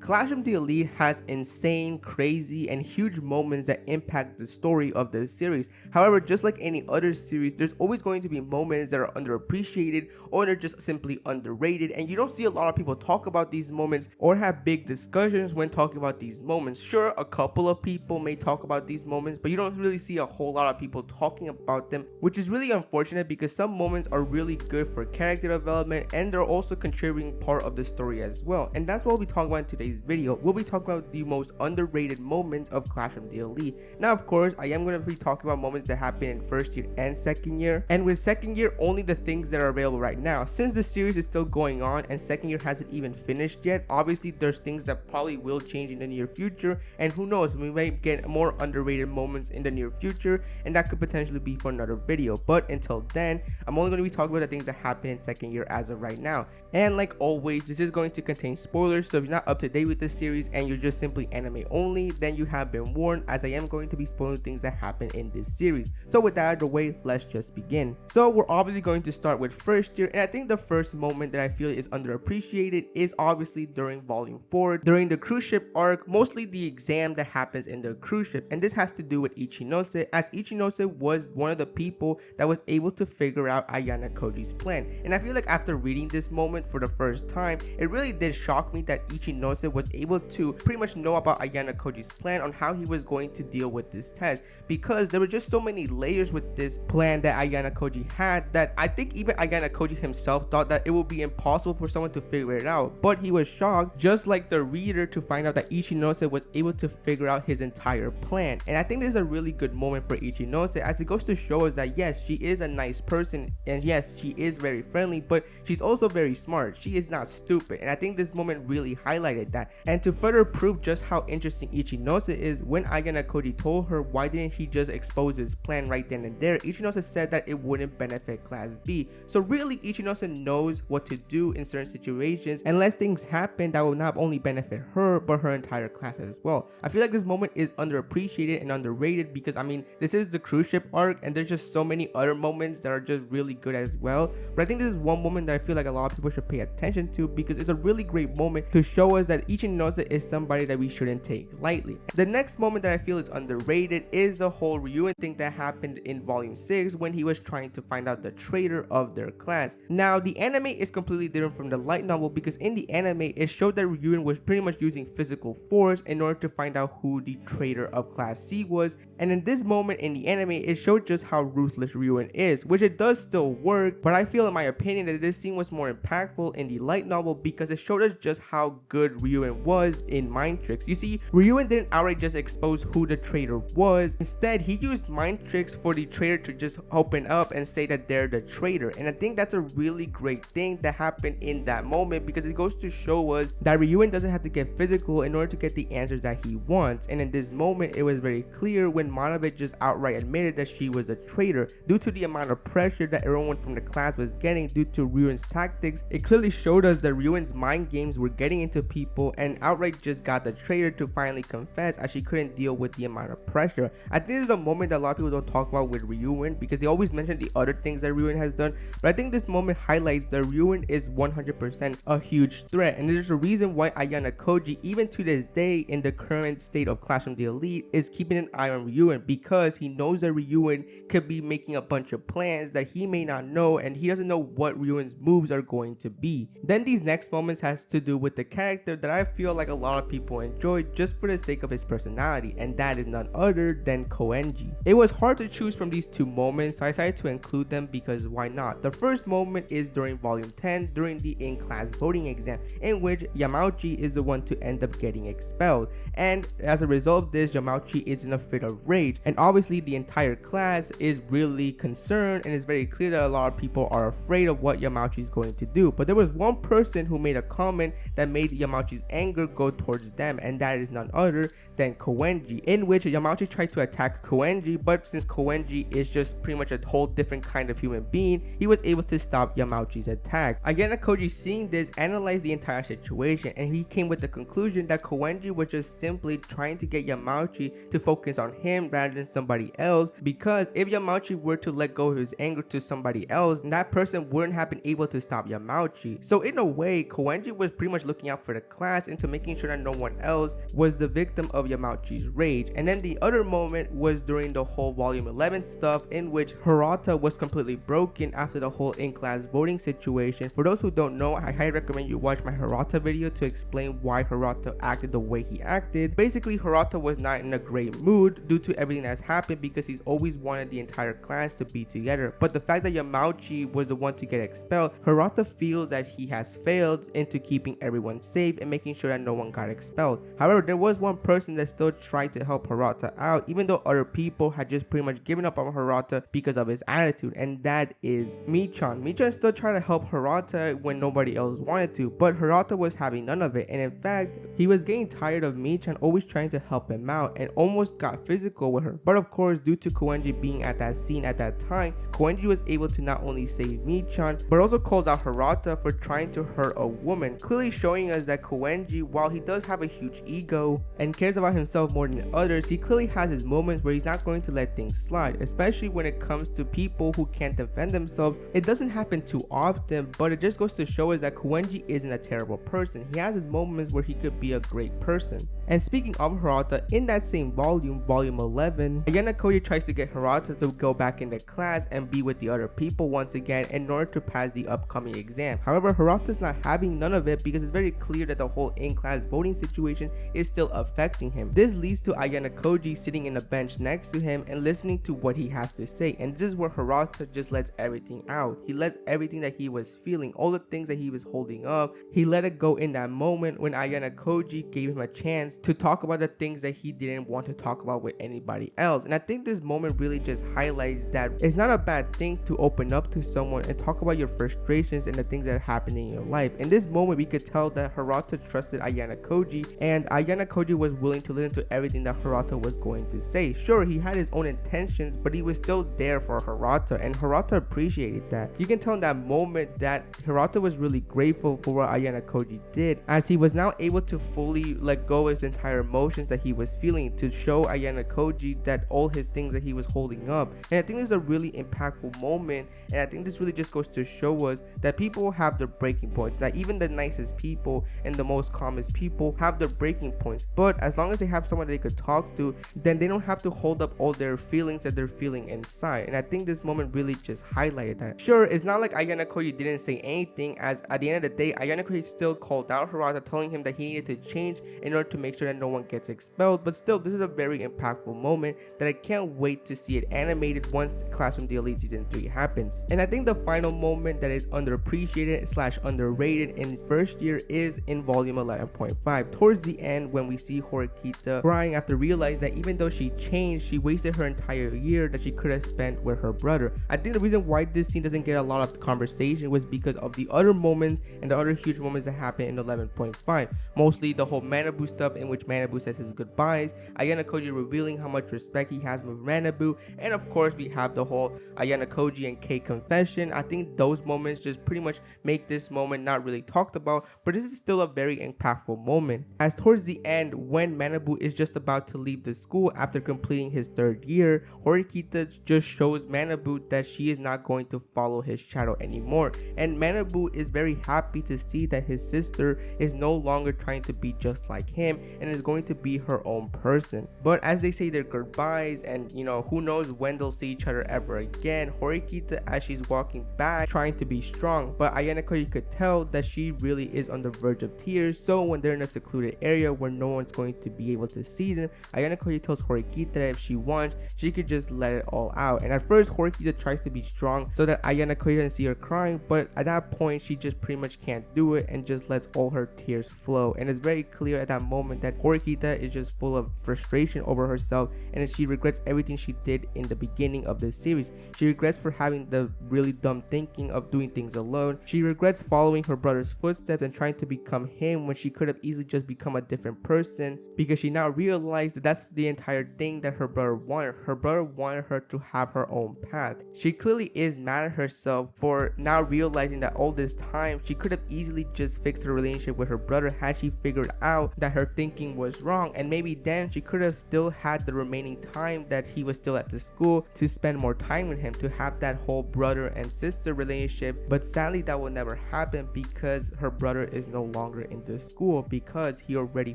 Clash of the Elite has insane, crazy, and huge moments that impact the story of the series. However, just like any other series, there's always going to be moments that are underappreciated or they're just simply underrated, and you don't see a lot of people talk about these moments or have big discussions when talking about these moments. Sure, a couple of people may talk about these moments, but you don't really see a whole lot of people talking about them, which is really unfortunate because some moments are really good for character development and they're also contributing part of the story as well. And that's what we'll be talking about in today's video. We'll be talking about the most underrated moments of Clash of the Elite. Now, of course, I am going to be talking about moments that happen in first year and second year, and with second year only the things that are available right now. Since the series is still going on and second year hasn't even finished yet, obviously there's things that probably will change in the near future, and who knows, we may get more underrated moments in the near future, and that could potentially be for another video. But until then, I'm only going to be talking about the things that happen in second year as of right now. And like always, this is going to contain spoilers, so if you're not up to date with the series and you're just simply anime only, then you have been warned, as I am going to be spoiling things that happen in this series. So with that out of the way, let's just begin. So we're obviously going to start with first year, and I think the first moment that I feel is underappreciated is obviously during volume 4, during the cruise ship arc, mostly the exam that happens in the cruise ship. And this has to do with Ichinose, as Ichinose was one of the people that was able to figure out Ayana Koji's plan. And I feel like after reading this moment for the first time, it really did shock me that Ichinose was able to pretty much know about Ayana Koji's plan on how he was going to deal with this test, because there were just so many layers with this plan that Ayana Koji had that I think even Ayana Koji himself thought that it would be impossible for someone to figure it out. But he was shocked, just like the reader, to find out that Ichinose was able to figure out his entire plan. And I think this is a really good moment for Ichinose, as it goes to show us that yes, she is a nice person, and yes, she is very friendly, but she's also very smart. She is not stupid, and I think this moment really highlighted that. And to further prove just how interesting Ichinose is, when Ayana Koji told her why didn't he just expose his plan right then and there, Ichinose said that it wouldn't benefit Class B. So really, Ichinose knows what to do in certain situations and lets things happen that will not only benefit her but her entire class as well. I feel like this moment is underappreciated and underrated because I mean, this is the cruise ship arc and there's just so many other moments that are just really good as well. But I think this is one moment that I feel like a lot of people should pay attention to because it's a really great moment to show us that Ichinose is somebody that we shouldn't take lightly. The next moment that I feel is underrated is the whole Ryuuen thing that happened in volume 6 when he was trying to find out the traitor of their class. Now the anime is completely different from the light novel because in the anime it showed that Ryuuen was pretty much using physical force in order to find out who the traitor of Class C was, and in this moment in the anime it showed just how ruthless Ryuuen is, which it does still work, but I feel in my opinion that this scene was more impactful in the light novel because it showed us just how good Ryuuen was in mind tricks. You see, Ryuuen didn't outright just expose who the traitor was, instead he used mind tricks for the traitor to just open up and say that they're the traitor, and I think that's a really great thing that happened in that moment because it goes to show us that Ryuuen doesn't have to get physical in order to get the answers that he wants. And in this moment it was very clear when Monobit just outright admitted that she was a traitor due to the amount of pressure that everyone from the class was getting due to Ryuen's tactics. It clearly showed us that Ryuen's mind games were getting into people and outright just got the traitor to finally confess as she couldn't deal with the amount of pressure. I think this is a moment that a lot of people don't talk about with Ryuuen because they always mention the other things that Ryuuen has done, but I think this moment highlights that Ryuuen is 100% a huge threat, and there's a reason why Ayana Koji, even to this day in the current state of Clash of the Elite, is keeping an eye on Ryuuen because he knows that Ryuuen could be making a bunch of plans that he may not know, and he doesn't know what Ryuen's moves are going to be. Then these next moments has to do with the character that I feel like a lot of people enjoy just for the sake of his personality, and that is none other than Koenji. It was hard to choose from these two moments, so I decided to include them because why not? The first moment is during volume 10 during the in-class voting exam, in which Yamauchi is the one to end up getting expelled, and as a result of this, Yamauchi is in a fit of rage, and obviously the entire class is really concerned, and it's very clear that a lot of people are afraid of what Yamauchi is going to do. But there was one person who made a comment that made Yamauchi's anger go towards them, and that is none other than Koenji, in which Yamauchi tried to attack Koenji, but since Koenji is just pretty much a whole different kind of human being, he was able to stop Yamauchi's attack. Ayana Koji, seeing this, analyzed the entire situation, and he came with the conclusion that Koenji was just simply trying to get Yamauchi to focus on him rather than somebody else, because if Yamauchi were to let go of his anger to somebody else, that person wouldn't have been able to stop Yamauchi. So in a way, Koenji was pretty much looking out for the class class into making sure that no one else was the victim of Yamauchi's rage. And then the other moment was during the whole volume 11 stuff, in which Hirata was completely broken after the whole in-class voting situation. For those who don't know, I highly recommend you watch my Hirata video to explain why Hirata acted the way he acted. Basically, Hirata was not in a great mood due to everything that's happened because he's always wanted the entire class to be together. But the fact that Yamauchi was the one to get expelled, Hirata feels that he has failed into keeping everyone safe and making sure that no one got expelled. However, there was one person that still tried to help Hirata out, even though other people had just pretty much given up on Hirata because of his attitude, and that is Michan. Michan still tried to help Hirata when nobody else wanted to, but Hirata was having none of it, and in fact, he was getting tired of Michan always trying to help him out and almost got physical with her. But of course, due to Koenji being at that scene at that time, Koenji was able to not only save Michan, but also calls out Hirata for trying to hurt a woman, clearly showing us that Koenji, while he does have a huge ego and cares about himself more than others, he clearly has his moments where he's not going to let things slide, especially when it comes to people who can't defend themselves. It doesn't happen too often, but it just goes to show us that Koenji isn't a terrible person. He has his moments where he could be a great person. And speaking of Hirata, in that same volume, volume 11, Ayana Koji tries to get Hirata to go back into class and be with the other people once again in order to pass the upcoming exam. However, Hirata's not having none of it because it's very clear that the whole in-class voting situation is still affecting him. This leads to Ayana Koji sitting in a bench next to him and listening to what he has to say, and this is where Hirata just lets everything out. He lets everything that he was feeling, all the things that he was holding up, he let it go in that moment when Ayana Koji gave him a chance to talk about the things that he didn't want to talk about with anybody else. And I think this moment really just highlights that it's not a bad thing to open up to someone and talk about your frustrations and the things that are happening in your life. In this moment, we could tell that Hirata trusted Ayana Koji, and Ayana Koji was willing to listen to everything that Hirata was going to say. Sure, he had his own intentions, but he was still there for Hirata, and Hirata appreciated that. You can tell in that moment that Hirata was really grateful for what Ayana Koji did, as he was now able to fully let go of his entire emotions that he was feeling, to show Ayana Koji that all his things that he was holding up. And I think this is a really impactful moment, and I think this really just goes to show us that people have their breaking points, that even the nicest people and the most calmest people have their breaking points, but as long as they have someone they could talk to, then they don't have to hold up all their feelings that they're feeling inside. And I think this moment really just highlighted that. Sure, it's not like Ayana Koji didn't say anything, as at the end of the day, Ayana Koji still called out Hirata, telling him that he needed to change in order to make sure that no one gets expelled. But still, this is a very impactful moment that I can't wait to see it animated once Classroom the Elite Season 3 happens. And I think the final moment that is underappreciated / underrated in first year is in volume 11.5, towards the end, when we see Horikita crying after realizing that even though she changed, she wasted her entire year that she could have spent with her brother. I think the reason why this scene doesn't get a lot of conversation was because of the other moments and the other huge moments that happen in 11.5, mostly the whole Manabu stuff, in which Manabu says his goodbyes, Ayana Koji revealing how much respect he has with Manabu, and of course we have the whole Ayana Koji and Kei confession. I think those moments just pretty much make this moment not really talked about, but this is still a very impactful moment, as towards the end, when Manabu is just about to leave the school after completing his third year, Horikita just shows Manabu that she is not going to follow his shadow anymore, and Manabu is very happy to see that his sister is no longer trying to be just like him and is going to be her own person. But as they say their goodbyes, and who knows when they'll see each other ever again, Horikita, as she's walking back, trying to be strong, but Ayana Koji could tell that she really is on the verge of tears. So when they're in a secluded area where no one's going to be able to see them, Ayana Koji tells Horikita that if she wants, she could just let it all out. And at first, Horikita tries to be strong so that Ayana Koji doesn't see her crying, but at that point, she just pretty much can't do it and just lets all her tears flow. And it's very clear at that moment that Horikita is just full of frustration over herself, and she regrets everything she did in the beginning of this series. She regrets for having the really dumb thinking of doing things alone. She regrets following her brother's footsteps and trying to become him when she could have easily just become a different person, because she now realized that that's the entire thing that her brother wanted. Her brother wanted her to have her own path. She clearly is mad at herself for now realizing that all this time she could have easily just fixed her relationship with her brother had she figured out that her thinking thinking was wrong, and maybe then she could have still had the remaining time that he was still at the school to spend more time with him, to have that whole brother and sister relationship. But sadly that will never happen because her brother is no longer in the school, because he already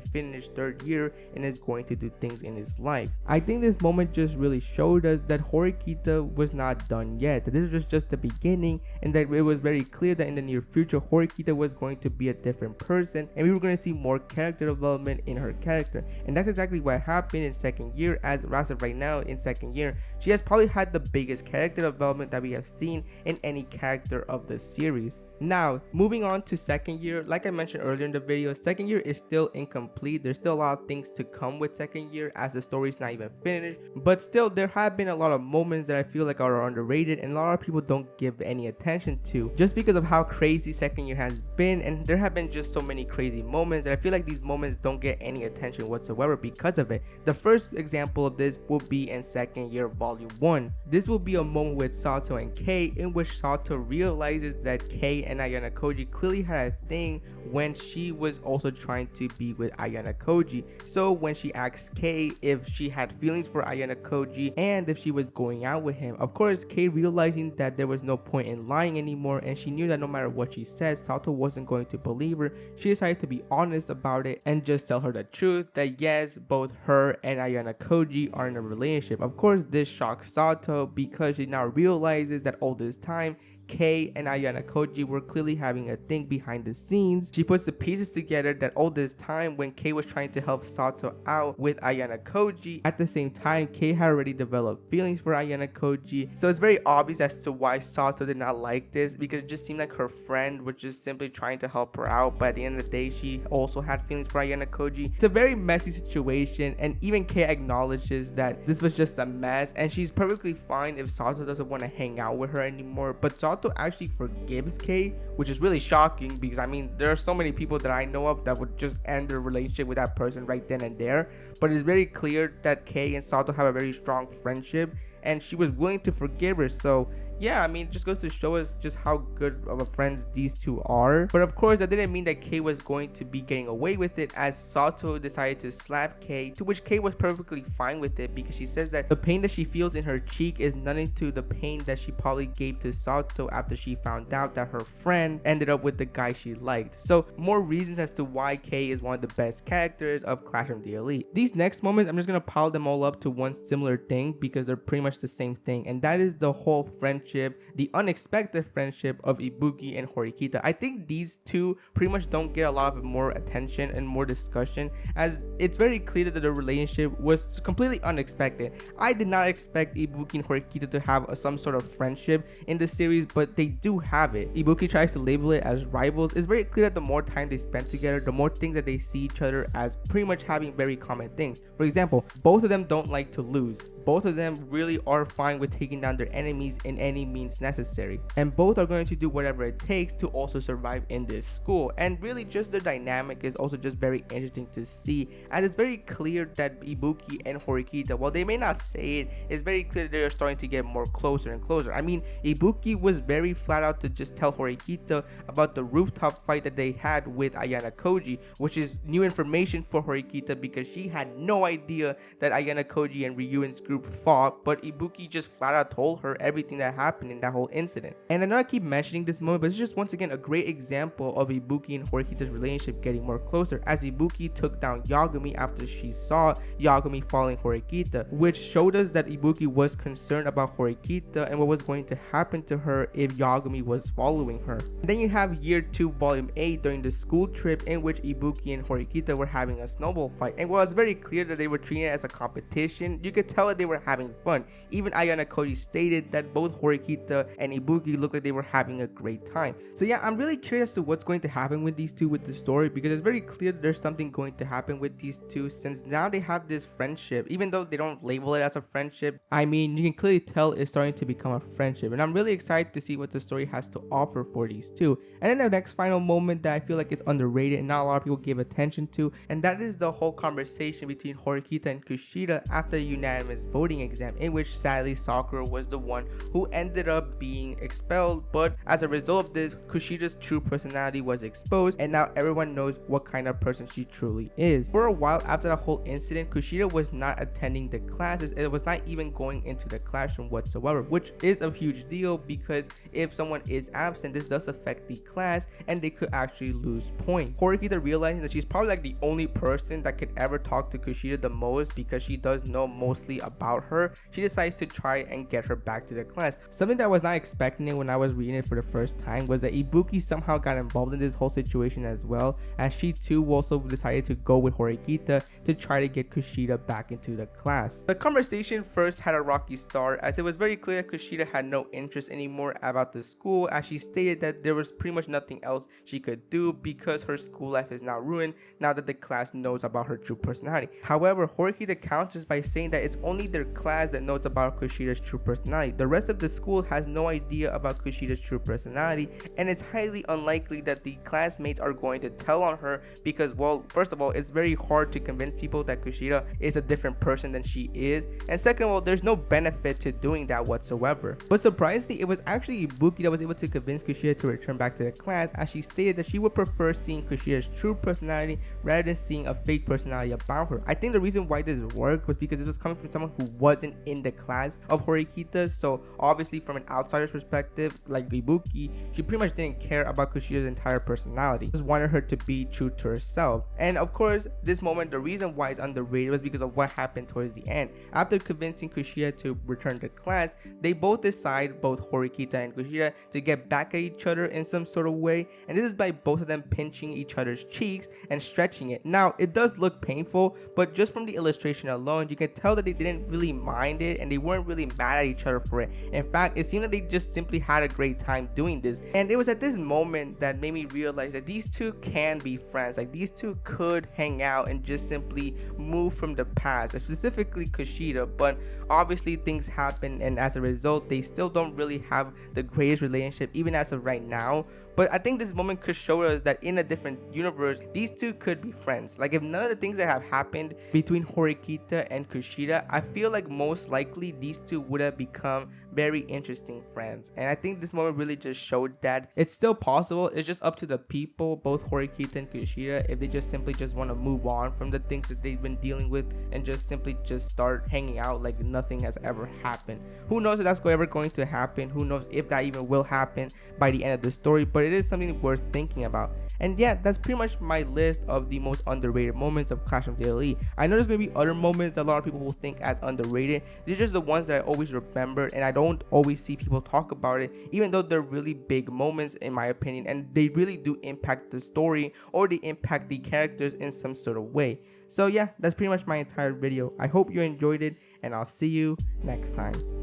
finished third year and is going to do things in his life. I think this moment just really showed us that Horikita was not done yet, that this was just the beginning, and that it was very clear that in the near future Horikita was going to be a different person, and we were going to see more character development in her character. And that's exactly what happened in second year, as of right now in second year she has probably had the biggest character development that we have seen in any character of the series. Now, moving on to second year, like I mentioned earlier in the video, second year is still incomplete. There's still a lot of things to come with second year, as the story's not even finished, but still there have been a lot of moments that I feel like are underrated and a lot of people don't give any attention to, just because of how crazy second year has been. And there have been just so many crazy moments that I feel like these moments don't get any attention whatsoever because of it. The first example of this will be in second year volume 1. This will be a moment with Sato and Kei, in which Sato realizes that Kei and Ayana Koji clearly had a thing when she was also trying to be with Ayana Koji. So when she asked Kei if she had feelings for Ayana Koji and if she was going out with him, of course Kei, realizing that there was no point in lying anymore, and she knew that no matter what she said Sato wasn't going to believe her, she decided to be honest about it and just tell her the truth, that yes, both her and Ayana Koji are in a relationship. Of course this shocks Sato because she now realizes that all this time Kei and Ayana Koji were clearly having a thing behind the scenes. She puts the pieces together that all this time when Kei was trying to help Sato out with Ayana Koji, at the same time Kei had already developed feelings for Ayana Koji. So it's very obvious as to why Sato did not like this, because it just seemed like her friend was just simply trying to help her out, but at the end of the day she also had feelings for Ayana Koji. It's a very messy situation, and even Kei acknowledges that this was just a mess, and she's perfectly fine if Sato doesn't want to hang out with her anymore. But Sato actually forgives Kei, which is really shocking, because I mean there are so many people that I know of that would just end their relationship with that person right then and there, but it's very clear that Kei and Sato have a very strong friendship and she was willing to forgive her. So yeah, I mean, it just goes to show us just how good of a friends these two are. But of course that didn't mean that Kei was going to be getting away with it, as Sato decided to slap Kei, to which Kei was perfectly fine with it, because she says that the pain that she feels in her cheek is nothing to the pain that she probably gave to Sato after she found out that her friend ended up with the guy she liked. So more reasons as to why Kei is one of the best characters of Clash from the Elite. These next moments, I'm just gonna pile them all up to one similar thing because they're pretty much the same thing, and that is the whole friendship, the unexpected friendship of Ibuki and Horikita. I think these two pretty much don't get a lot of more attention and more discussion, as it's very clear that the relationship was completely unexpected. I did not expect Ibuki and Horikita to have some sort of friendship in the series, but they do have it. Ibuki tries to label it as rivals. It's very clear that the more time they spend together, the more things that they see each other as pretty much having very common things. For example, both of them don't like to lose. Both of them really are fine with taking down their enemies in any means necessary, and both are going to do whatever it takes to also survive in this school. And really just their dynamic is also just very interesting to see, as it's very clear that Ibuki and Horikita, while they may not say it, it's very clear that they're starting to get more closer and closer. I mean, Ibuki was very flat out to just tell Horikita about the rooftop fight that they had with Ayana Koji, which is new information for Horikita because she had no idea that Ayana Koji and Ryuen's group fought, but Ibuki just flat out told her everything that happened in that whole incident. And I know I keep mentioning this moment, but it's just once again a great example of Ibuki and Horikita's relationship getting more closer, as Ibuki took down Yagami after she saw Yagami following Horikita, which showed us that Ibuki was concerned about Horikita and what was going to happen to her if Yagami was following her. And then you have year 2 volume 8 during the school trip, in which Ibuki and Horikita were having a snowball fight, and while it's very clear that they were treating it as a competition, you could tell that they were having fun. Even Ayana Koji stated that both Horikita and Ibuki looked like they were having a great time. So yeah, I'm really curious to what's going to happen with these two with the story, because it's very clear that there's something going to happen with these two, since now they have this friendship. Even though they don't label it as a friendship, I mean, you can clearly tell it's starting to become a friendship, and I'm really excited to see what the story has to offer for these two. And then the next final moment that I feel like is underrated and not a lot of people give attention to, and that is the whole conversation between Horikita and Kushida after a unanimous voting exam, in which which sadly Sakura was the one who ended up being expelled. But as a result of this, Kushida's true personality was exposed, and now everyone knows what kind of person she truly is. For a while after the whole incident, Kushida was not attending the classes. It was not even going into the classroom whatsoever, which is a huge deal because if someone is absent, this does affect the class and they could actually lose points. Horikita, realizing that she's probably like the only person that could ever talk to Kushida the most because she does know mostly about her, she decides to try and get her back to the class. Something that I was not expecting when I was reading it for the first time was that Ibuki somehow got involved in this whole situation as well, as she too also decided to go with Horikita to try to get Kushida back into the class. The conversation first had a rocky start, as it was very clear that Kushida had no interest anymore about the school, as she stated that there was pretty much nothing else she could do because her school life is now ruined now that the class knows about her true personality. However, Horikita counters by saying that it's only their class that knows about Kushida's true personality. The rest of the school has no idea about Kushida's true personality, and it's highly unlikely that the classmates are going to tell on her because, well, first of all, it's very hard to convince people that Kushida is a different person than she is, and second of all, there's no benefit to doing that whatsoever. But surprisingly, it was actually Ibuki that was able to convince Kushida to return back to the class, as she stated that she would prefer seeing Kushida's true personality rather than seeing a fake personality about her. I think the reason why this worked was because this was coming from someone who wasn't in the class of Horikita, so obviously from an outsider's perspective, like Ibuki, she pretty much didn't care about Kushida's entire personality, just wanted her to be true to herself. And of course, this moment, the reason why it's underrated was because of what happened towards the end. After convincing Kushida to return to class, they both decide, both Horikita and Kushida, to get back at each other in some sort of way, and this is by both of them pinching each other's cheeks and stretching it. Now, it does look painful, but just from the illustration alone, you can tell that they didn't really mind it and they weren't really mad at each other for it. In fact, it seemed like they just simply had a great time doing this, and it was at this moment that made me realize that these two can be friends. Like, these two could hang out and just simply move from the past, specifically Kushida, but obviously things happen, and as a result, they still don't really have the greatest relationship even as of right now. But I think this moment could show us that in a different universe, these two could be friends. Like, if none of the things that have happened between Horikita and Kushida, I feel like most likely these two would have become very interesting friends. And I think this moment really just showed that it's still possible. It's just up to the people, both Horikita and Kushida, if they just simply just want to move on from the things that they've been dealing with and just simply just start hanging out like nothing has ever happened. Who knows if that's ever going to happen? Who knows if that even will happen by the end of the story? But it is something worth thinking about. And yeah, that's pretty much my list of the most underrated moments of Clash of the Elite. I know there's going to be other moments that a lot of people will think as underrated. These are just the ones that I always remember, and I don't always see people talk about it, even though they're really big moments in my opinion, and they really do impact the story or they impact the characters in some sort of way. So yeah, that's pretty much my entire video. I hope you enjoyed it, and I'll see you next time.